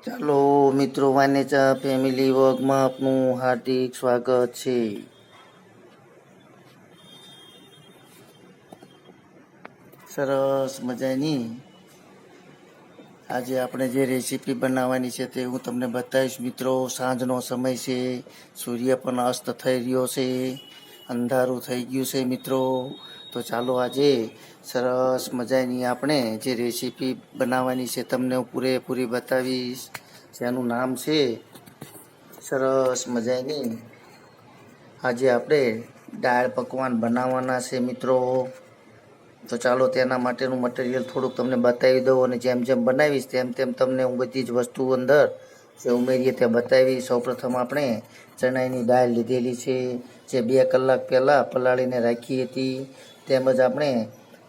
ચાલો મિત્રો, વાનેચા ફેમિલી વર્ગમાં આપનું હાર્દિક સ્વાગત છે. સરસ મજાની આજે આપણે જે રેસીપી બનાવવાની છે તે હું તમને બતાવીશ મિત્રો. સાંજનો સમય છે, સૂર્ય પણ અસ્ત થઈ રહ્યો છે, અંધારું થઈ ગયું છે મિત્રો. તો ચાલો આજે સરસ મજાની આપણે જે રેસીપી બનાવવાની છે તમને હું પૂરેપૂરી બતાવીશ. જેનું નામ છે સરસ મજાની આજે આપણે દાળ પકવાન બનાવવાના છે મિત્રો. તો ચાલો તેના માટેનું મટીરિયલ થોડુંક તમને બતાવી દઉં, અને જેમ જેમ બનાવીશ તેમ તેમ તમને હું બધી જ વસ્તુ અંદર જે ઉમેરીએ તે બતાવી. સૌપ્રથમ આપણે ચણાની દાળ લીધેલી છે, જે 2 કલાક પહેલાં પલાળીને રાખી હતી. તેમજ આપણે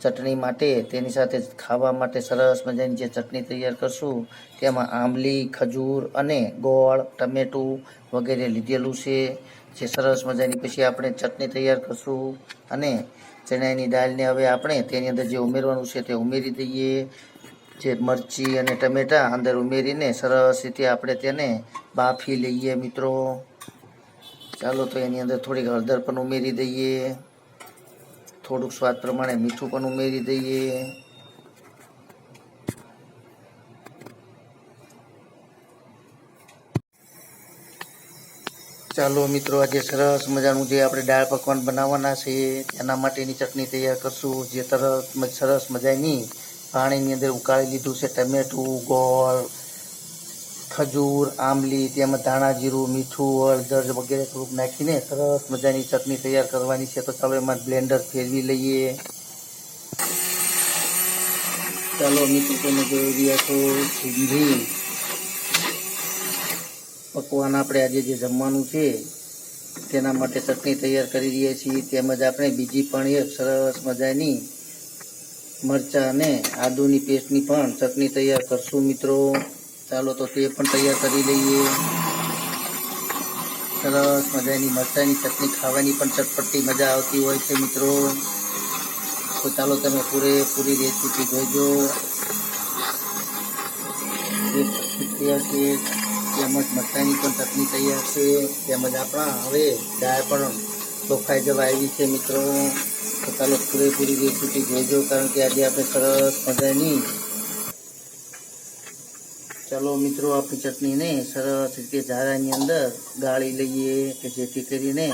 ચટણી માટે તેની સાથે ખાવા માટે સરસ મજાની જે ચટણી તૈયાર કરશું તેમાં આંબલી, ખજૂર અને ગોળ, ટમેટું વગેરે લીધેલું છે. જે સરસ મજાની પછી આપણે ચટણી તૈયાર કરશું, અને ચણાની દાળને હવે આપણે તેની અંદર જે ઉમેરવાનું છે તે ઉમેરી દઈએ. જે મરચી અને ટમેટાં અંદર ઉમેરીને સરસ રીતે આપણે તેને બાફી લઈએ મિત્રો. ચાલો તો એની અંદર થોડીક હળદર પણ ઉમેરી દઈએ, થોડુંક સ્વાદ પ્રમાણે મીઠું પણ ઉમેરી દઈએ. ચાલો મિત્રો, આજે સરસ મજાનું જે આપણે દાળ પકવાન બનાવવાના છે તેના માટેની ચટણી તૈયાર કરશું. જે સરસ મજાની પાણીની અંદર ઉકાળી લીધું છે ટમેટું, ગોળ, ખજૂર, આંબલી, તેમજ ધાણા જીરું, મીઠું, હળદર વગેરે થોડુંક નાખીને સરસ મજાની ચટણી તૈયાર કરવાની છે. તો ચાલો એમાં બ્લેન્ડર ફેરવી લઈએ. ચાલો મિત્રો, તમે જોઈ રહ્યા છો સિંધી પકવાન આપણે આજે જે જમવાનું છે તેના માટે ચટણી તૈયાર કરી રહ્યા છીએ. તેમજ આપણે બીજી પણ એક સરસ મજાની મરચાં અને આદુની પેસ્ટની પણ ચટણી તૈયાર કરશું મિત્રો. ચાલો તો તે પણ તૈયાર કરી લઈએ. સરસ મજાની મરચાંની ચટણી ખાવાની પણ ચટપટી મજા આવતી હોય છે મિત્રો. તો ચાલો તમે પૂરેપૂરી રેસીપી જોઈજો. એક ચટણી તૈયાર છે, તેમજ મરચાંની પણ ચટણી તૈયાર છે, તેમજ આપણા હવે દાળ પણ ચોખાઈ જવા આવી છે મિત્રો. તો ચાલો પૂરેપૂરી રેસીપી જોઈજો, કારણ કે આજે આપણે સરસ મજાની ચાલો મિત્રો આપણી ચટણીને સરસ રીતે ઝારાની અંદર ગાળી લઈએ, કે જેથી કરીને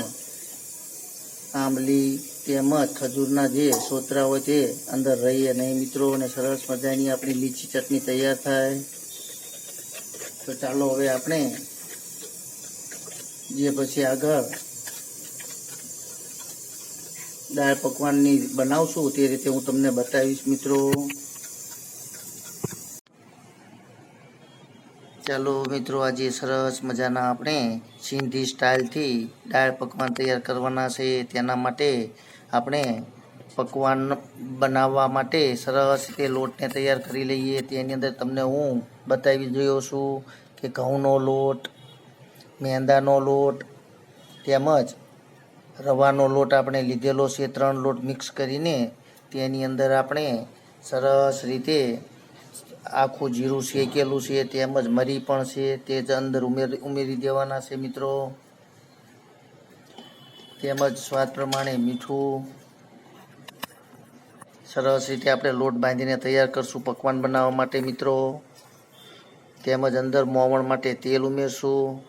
આંબલી તેમજ ખજૂરના જે સોતરા હોય તે અંદર રહીએ નહીં મિત્રો, અને સરસ મજાની આપણી લીચી ચટણી તૈયાર થાય. તો ચાલો હવે આપણે જે પછી આગળ દાળ પકવાનની બનાવશું તે રીતે હું તમને બતાવીશ મિત્રો. ચાલો મિત્રો, આજે સરસ મજાના આપણે સિંધી સ્ટાઇલથી દાળ પકવાન તૈયાર કરવાના છે. તેના માટે આપણે પકવાન બનાવવા માટે સરસ રીતે લોટને તૈયાર કરી લઈએ. તેની અંદર તમને હું બતાવી રહ્યો છું કે ઘઉંનો લોટ, મેંદાનો લોટ તેમજ રવાનો લોટ આપણે લીધેલો છે. 3 લોટ મિક્સ કરીને તેની અંદર આપણે સરસ રીતે આખું જીરું શેકેલું છે, તેમજ મરી પણ છે તે જ અંદર ઉમેરી દેવાના છે મિત્રો. તેમજ સ્વાદ પ્રમાણે મીઠું. સરસ રીતે આપણે લોટ બાંધીને તૈયાર કરશું પકવાન બનાવવા માટે મિત્રો. તેમજ અંદર મોવણ માટે તેલ ઉમેરશું.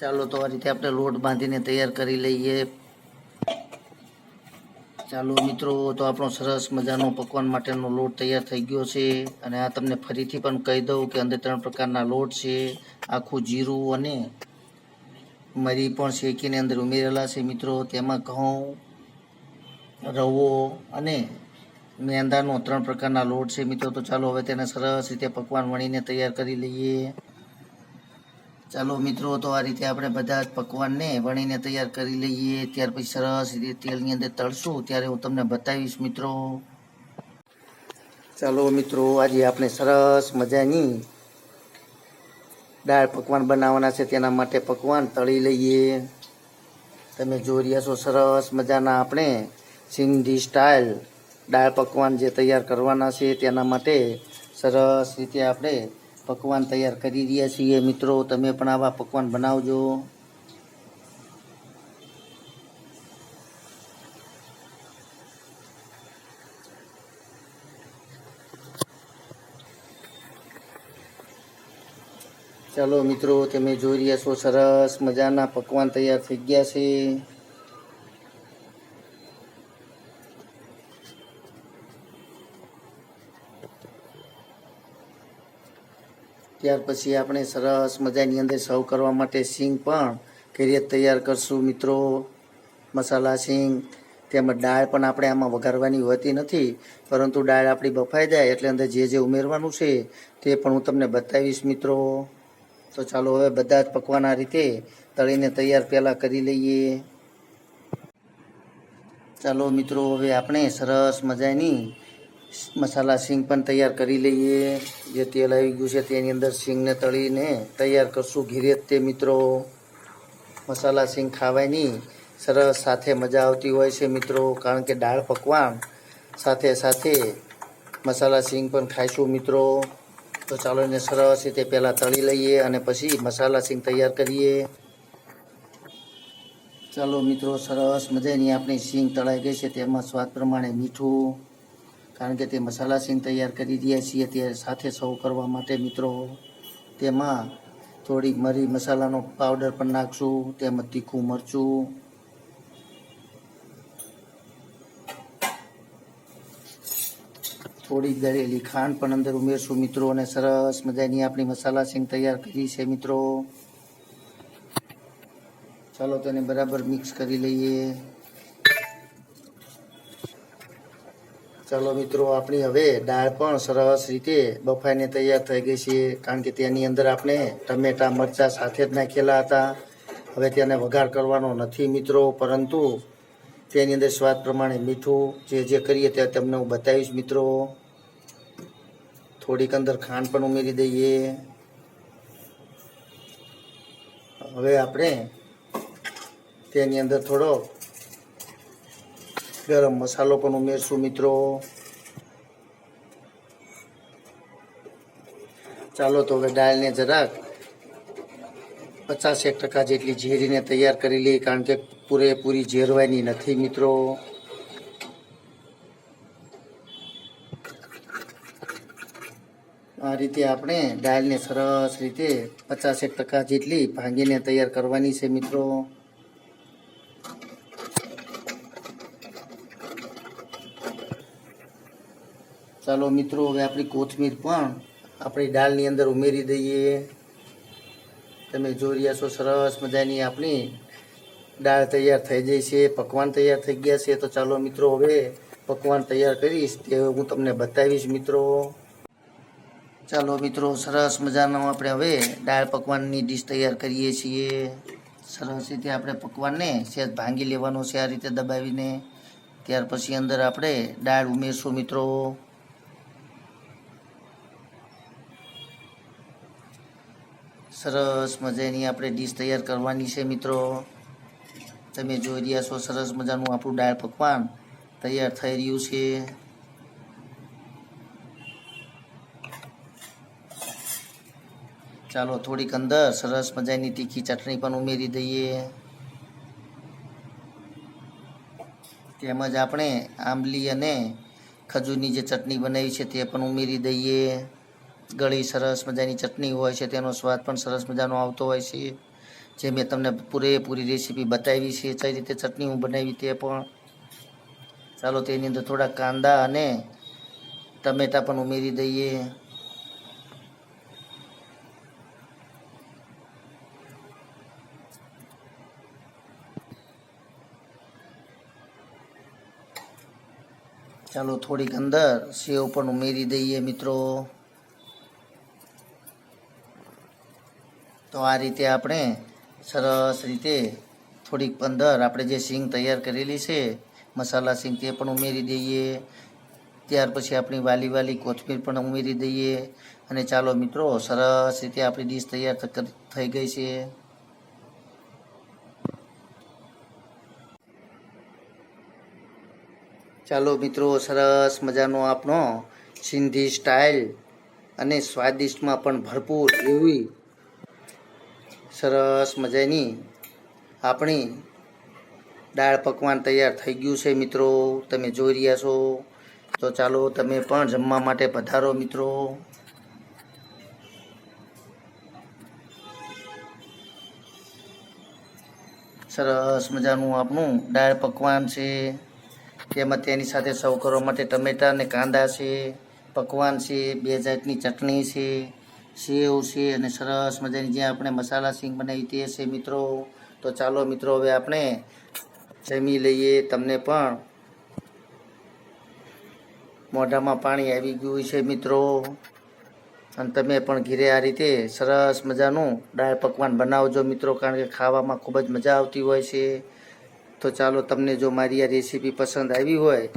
ચાલો તો આ રીતે આપણે લોટ બાંધીને તૈયાર કરી લઈએ. ચાલો મિત્રો, તો આપણો સરસ મજાનો પકવાન માટેનો લોટ તૈયાર થઈ ગયો છે. અને આ તમને ફરીથી પણ કહી દઉં કે અંદર 3 પ્રકારના લોટ છે. આખું જીરું અને મરી પણ શેકીને અંદર ઉમેરેલા છે મિત્રો. તેમાં ઘઉં, રવો અને મેંદાનો 3 પ્રકારના લોટ છે મિત્રો. તો ચાલો હવે તેને સરસ રીતે પકવાન વણીને તૈયાર કરી લઈએ. ચાલો મિત્રો, તો આ રીતે આપણે બધા જ પકવાનને વણીને તૈયાર કરી લઈએ. ત્યાર પછી સરસ રીતે તેલની અંદર તળશું ત્યારે હું તમને બતાવીશ મિત્રો. ચાલો મિત્રો, આજે આપણે સરસ મજાની દાળ પકવાન બનાવવાના છે. તેના માટે પકવાન તળી લઈએ. તમે જોઈ રહ્યા છો સરસ મજાના આપણે સિંધી સ્ટાઇલ દાળ પકવાન જે તૈયાર કરવાના છે તેના માટે સરસ રીતે આપણે પકવાન તૈયાર કરી રહ્યા છીએ મિત્રો. તમે પણ આવા પકવાન બનાવજો. ચાલો મિત્રો, તમે જોઈ રહ્યા છો સરસ મજાના પકવાન તૈયાર થઈ ગયા છે. ત્યાર પછી આપણે સરસ મજાની અંદર સર્વ કરવા માટે સિંગ પણ ઘરે તૈયાર કરશું મિત્રો. મસાલા સિંગ તેમજ દાળ પણ આપણે આમાં વઘારવાની હોતી નથી, પરંતુ દાળ આપણી બફાઈ જાય એટલે અંદર જે જે ઉમેરવાનું છે તે પણ હું તમને બતાવીશ મિત્રો. તો ચાલો હવે બધા જ પકવાન આ રીતે તળીને તૈયાર પહેલાં કરી લઈએ. ચાલો મિત્રો, હવે આપણે સરસ મજાની મસાલા સિંગ પણ તૈયાર કરી લઈએ. જે તેલ આવી ગયું છે તેની અંદર સિંગને તળીને તૈયાર કરશું ઘીરે તે મિત્રો. મસાલા સિંગ ખાવાની સરસ સાથે મજા આવતી હોય છે મિત્રો, કારણ કે દાળ પકવાન સાથે સાથે મસાલા સિંગ પણ ખાઈશું મિત્રો. તો ચાલો એને સરસ રીતે પહેલાં તળી લઈએ અને પછી મસાલા સિંગ તૈયાર કરીએ. ચાલો મિત્રો, સરસ મજાની આપણી સિંગ તળાઈ ગઈ છે. તેમાં સ્વાદ પ્રમાણે મીઠું, કારણ કે તે મસાલા સિંગ તૈયાર કરી રહ્યા છીએ તે સાથે સર્વ કરવા માટે મિત્રો. તેમાં થોડીક મરી મસાલાનો પાવડર પણ નાખશું, તેમજ તીખું મરચું, થોડીક દળેલી ખાંડ પણ અંદર ઉમેરશું મિત્રો. અને સરસ મજાની આપણી મસાલા સિંગ તૈયાર કરી છે મિત્રો. ચાલો તેને બરાબર મિક્સ કરી લઈએ. ચાલો મિત્રો, આપણી હવે દાળ પણ સરસ રીતે બફાઈને તૈયાર થઈ ગઈ છે, કારણ કે તેની અંદર આપણે ટમેટા મરચાં સાથે જ નાખેલા હતા. હવે તેને વઘાર કરવાનો નથી મિત્રો, પરંતુ તેની અંદર સ્વાદ પ્રમાણે મીઠું જે કરીએ તે તમને હું બતાવીશ મિત્રો. થોડીક અંદર ખાંડ પણ ઉમેરી દઈએ. હવે આપણે તેની અંદર થોડો ગરમ મસાલો પણ ઉમેરશું મિત્રો. ચાલો તો હવે દાળને જરાક 50% જેટલી ઝેરીને તૈયાર કરી લઈએ, કારણ કે પૂરેપૂરી ઝેરવાની નથી મિત્રો. આ રીતે આપણે દાળને સરસ રીતે 50% જેટલી ભાંગીને તૈયાર કરવાની છે મિત્રો. ચાલો મિત્રો, હવે આપણી કોથમીર પણ આપણી દાળની અંદર ઉમેરી દઈએ. તમે જોઈ રહ્યા છો સરસ મજાની આપણી દાળ તૈયાર થઈ જાય છે, પકવાન તૈયાર થઈ ગયા છે. તો ચાલો મિત્રો, હવે પકવાન તૈયાર કરીશ તે હું તમને બતાવીશ મિત્રો. ચાલો મિત્રો, સરસ મજાનો આપણે હવે દાળ પકવાનની ડીશ તૈયાર કરીએ છીએ. સરસ રીતે આપણે પકવાનને સહેજ ભાંગી લેવાનો છે આ રીતે દબાવીને. ત્યાર પછી અંદર આપણે દાળ ઉમેરશું મિત્રો. સરસ મજાની આપણે ડીશ તૈયાર કરવાની છે મિત્રો. તમે જોઈ રહ્યા છો સરસ મજાનું આપણું દાળ પકવાન તૈયાર થઈ રહ્યું છે. ચાલો થોડીક અંદર સરસ મજાની તીખી ચટણી પણ ઉમેરી દઈએ. તેમજ આપણે આંબલી અને ખજૂરની જે ચટણી બનાવી છે તે પણ ઉમેરી દઈએ. ગળી સરસ મજાની ચટણી હોય છે, તેનો સ્વાદ પણ સરસ મજાનો આવતો હોય છે. જે મેં તમને પૂરેપૂરી રેસીપી બતાવી છે કઈ રીતે ચટણી હું બનાવી તે પણ. ચાલો તેની અંદર થોડા કાંદા અને ટમેટાં પણ ઉમેરી દઈએ. ચાલો થોડીક અંદર સેવ પણ ઉમેરી દઈએ મિત્રો. તો આ રીતે આપણે સરસ રીતે થોડીક અંદર આપણે જે સિંગ તૈયાર કરેલી છે મસાલા સિંગ તે પણ ઉમેરી દઈએ. ત્યાર પછી આપણી વાલી કોથમીર પણ ઉમેરી દઈએ. અને ચાલો મિત્રો, સરસ રીતે આપણી ડીશ તૈયાર થઈ ગઈ છે. ચાલો મિત્રો, સરસ મજાનો આપણો સિંધી સ્ટાઇલ અને સ્વાદિષ્ટમાં પણ ભરપૂર એવી સરસ મજાની આપણી દાળ પકવાન તૈયાર થઈ ગયું છે મિત્રો. તમે જોઈ રહ્યા છો. તો ચાલો તમે પણ જમવા માટે પધારો મિત્રો. સરસ મજાનું આપણું દાળ પકવાન છે. તેમાં તેની સાથે સર્વ કરવા માટે ટમેટા અને કાંદા છે, પકવાન છે, 2 જાતની ચટણી છે, સેવ છે અને સરસ મજાની જે આપણે મસાલા સિંગ બનાવી તે છે મિત્રો. તો ચાલો મિત્રો, હવે આપણે જમી લઈએ. તમને પણ મોઢામાં પાણી આવી ગયું છે મિત્રો. અને તમે પણ ઘીરે આ રીતે સરસ મજાનું દાળ પકવાન બનાવજો મિત્રો, કારણ કે ખાવામાં ખૂબ જ મજા આવતી હોય છે. તો ચાલો, તમને જો મારી આ રેસીપી પસંદ આવી હોય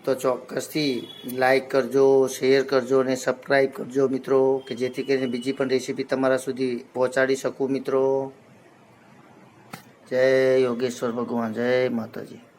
તો ચોક્કસથી લાઈક કરજો, શેર કરજો અને સબસ્ક્રાઈબ કરજો મિત્રો, કે જેથી કરીને બીજી પણ રેસીપી તમારા સુધી પહોંચાડી શકું મિત્રો. જય યોગેશ્વર ભગવાન, જય માતાજી.